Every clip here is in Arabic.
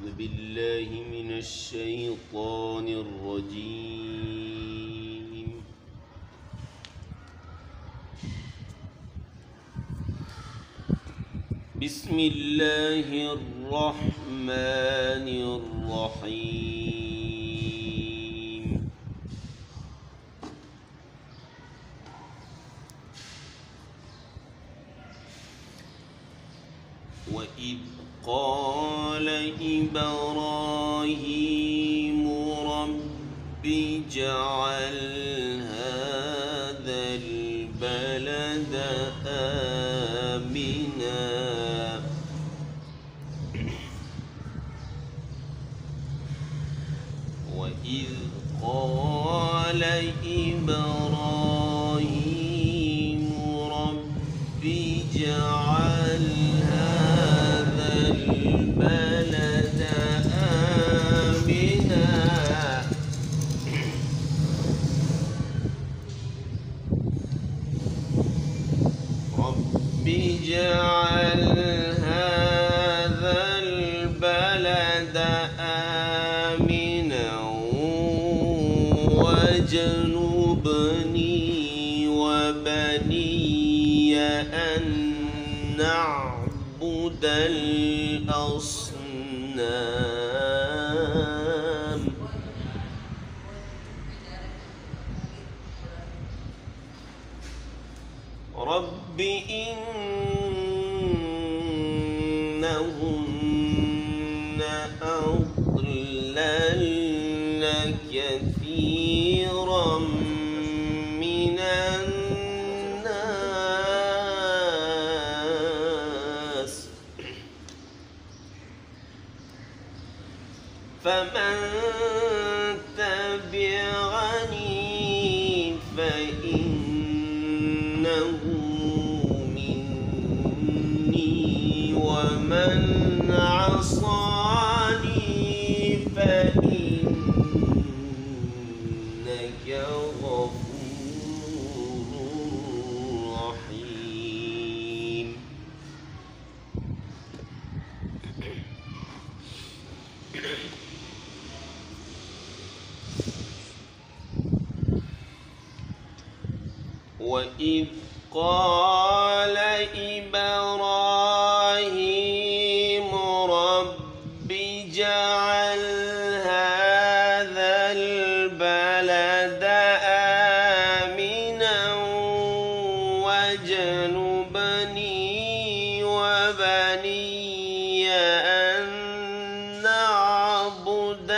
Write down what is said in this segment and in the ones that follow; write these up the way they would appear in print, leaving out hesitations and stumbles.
أعوذ بالله من الشيطان الرجيم. بسم الله الرحمن الرحيم. وإذ قال إبراهيم رب اجعل هذا البلد آمنا وإذ قال إبراهيم رب اجعل هذا البلد آمنا رب اجعل هذا البلد آمنا واجنبني وبني أن نعبد الأصنام رب إنهن أضللن كثيرا من الناس فمن تبعني فإنه مني ومن عصاني فإنك غفور رحيم. وإذ قال إبراهيم رب اجعل هذا البلد آمنا واجنبني وبني أن نعبد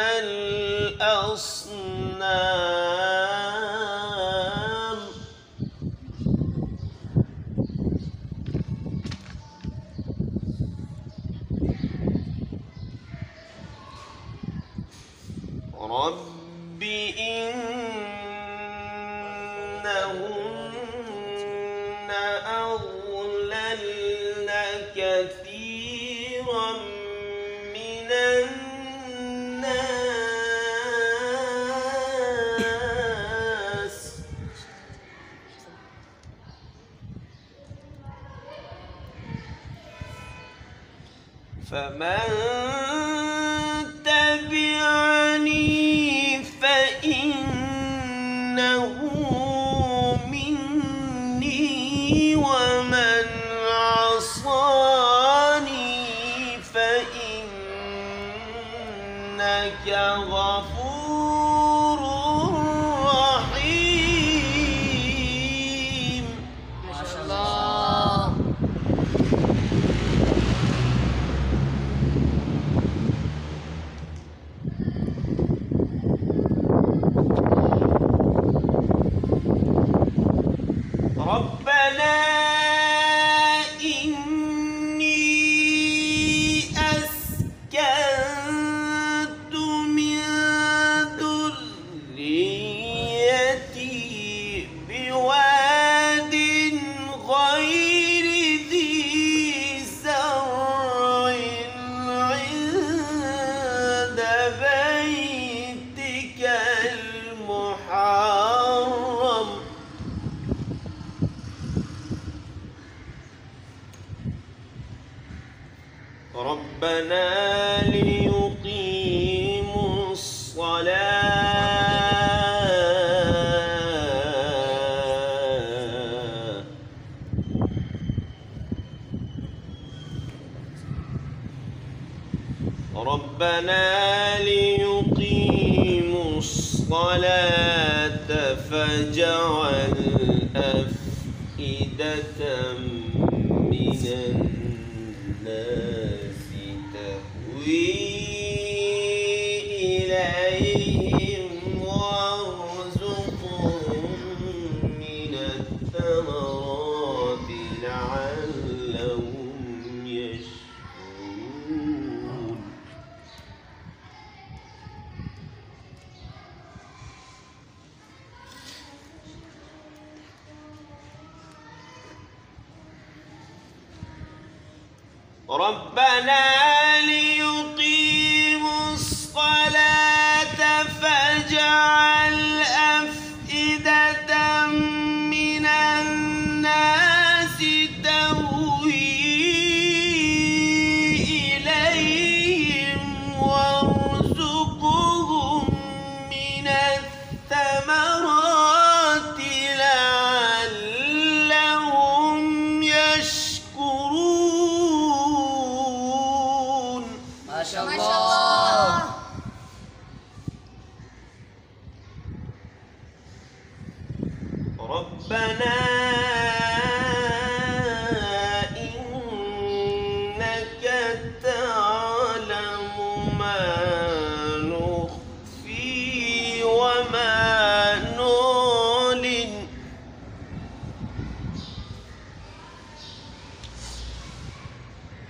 الأصنام رب إنهن أضللن كثيرا من الناس فمن تبعني فإنه مني ومن عصاني فإنك غفور رحيم. ما شاء الله. ربنا إني أسكنت من ذريتي بواد غير ذي زرع عند بيتك المحرم ربنا ليقيموا ربنا ليقيموا الصلاة فاجعل أفئدة من الناس تهوي إليهم وارزقهم من الثمرات لعلهم يشكرون ربنا ليقيموا الصلاة فاجعل أفئدة من الناس تهوي إليهم وارزقهم من الثمرات لعلهم يشكرون. ما شاء الله. ربنا إنك تعلم ما نخفي وما نعلن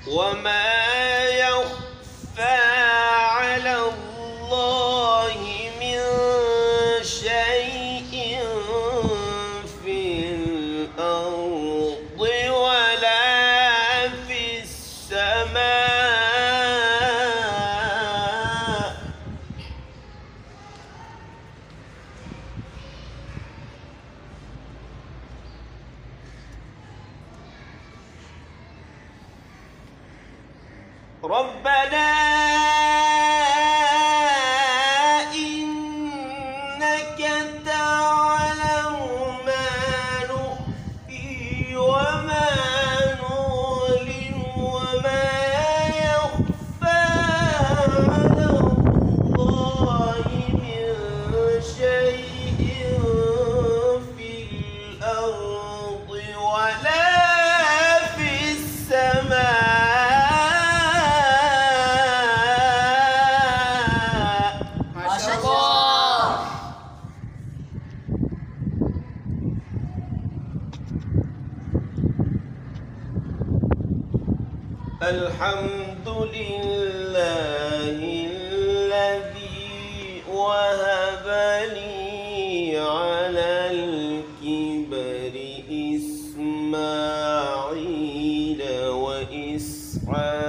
وما يخفى على الله من شيء في الأرض ولا في السماء. ربنا إنك تعلم ما نخفي وما نعلن وما يخفى على الله من شيء في الأرض ولا في السماء. ما شاء الله. الحمد لله الذي وهب لي على الكبر إسماعيل وإسحاق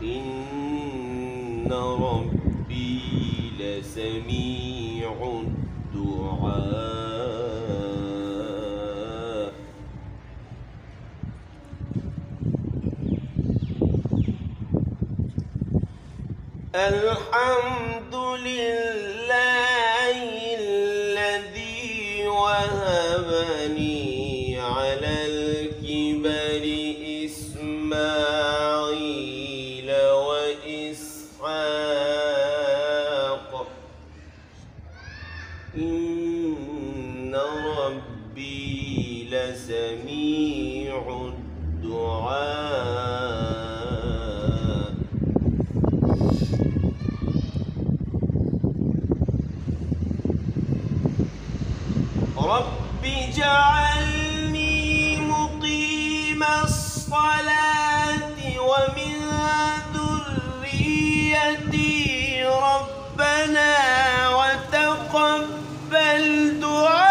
إن ربي لسميع الدعاء. الحمد لله الذي وهب لي على الكبر إسماعيل وإسحاق إن ربي لسميع الدعاء. رب اجعلني مقيم الصلاة ومن ذريتي ربنا وتقبل دعائي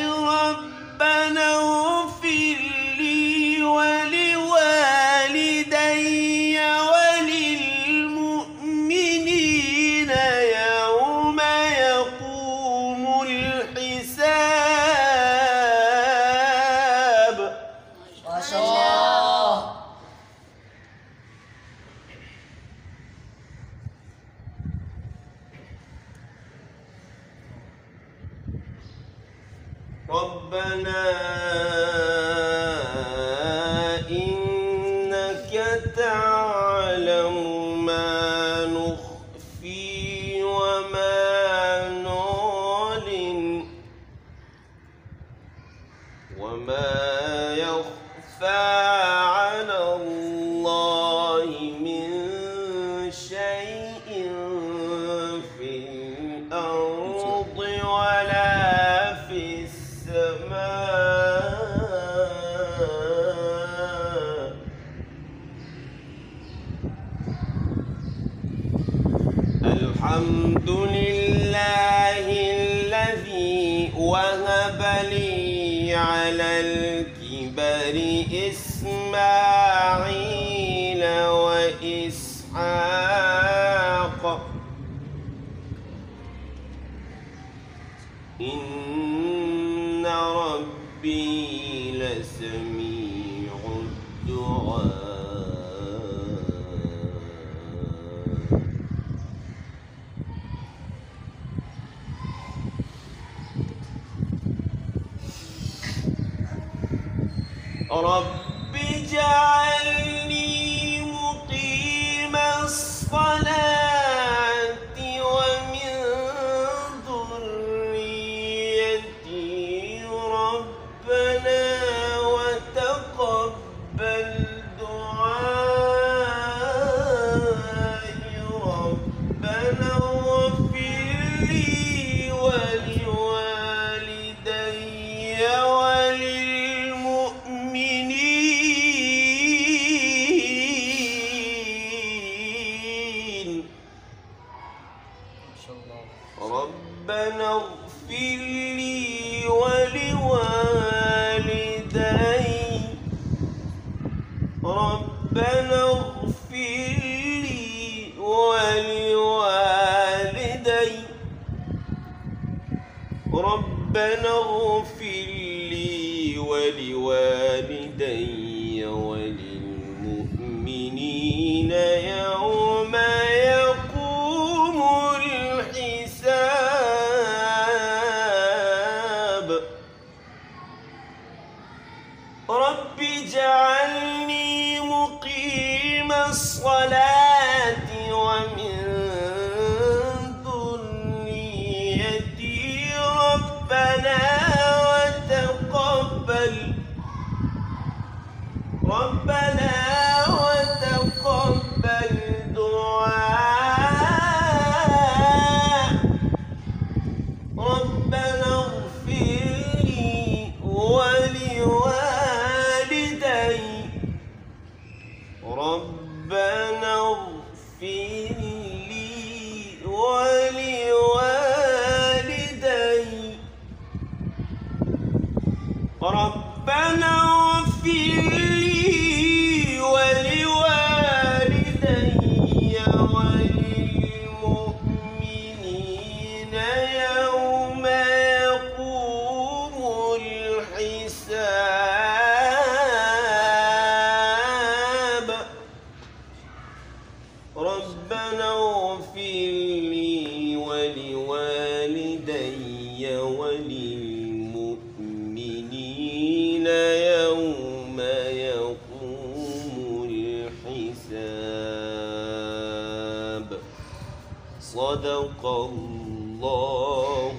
ربنا اغفر لي ولوالدي وللمؤمنين يوم يقوم الحساب. ربنا إنك تعلم ما نخفي وما نعلن وما يخفى على الله من شيء في الأرض ولا في السماء. الحمد لله الذي وهب لي على الكبر إسماعيل وإسحاق إن ربي لسميع الدعاء. رب اجعلني مقيم الصلاة ومن ذريتي ربنا وتقبل دعائي. ربنا اغفر لي ولوالدي ربنا اغفر لي ولوالدي. ربنا اغفر لي ولوالدي. ربنا اغفر لي ولوالدي وللمؤمنين يوم يقوم الحساب. رب اجعلني مقيم الصلاة ومن ذريتي ربنا وتقبل دعاء. ربنا اغفر لي ولوالدي. ربنا اغفر لي ولوالدي. ربنا اغفر لي ولوالدي وللمؤمنين يوم يقوم الحساب. ربنا اغفر لي ولوالدي وللمؤمنين يوم يقوم الحساب. صدق الله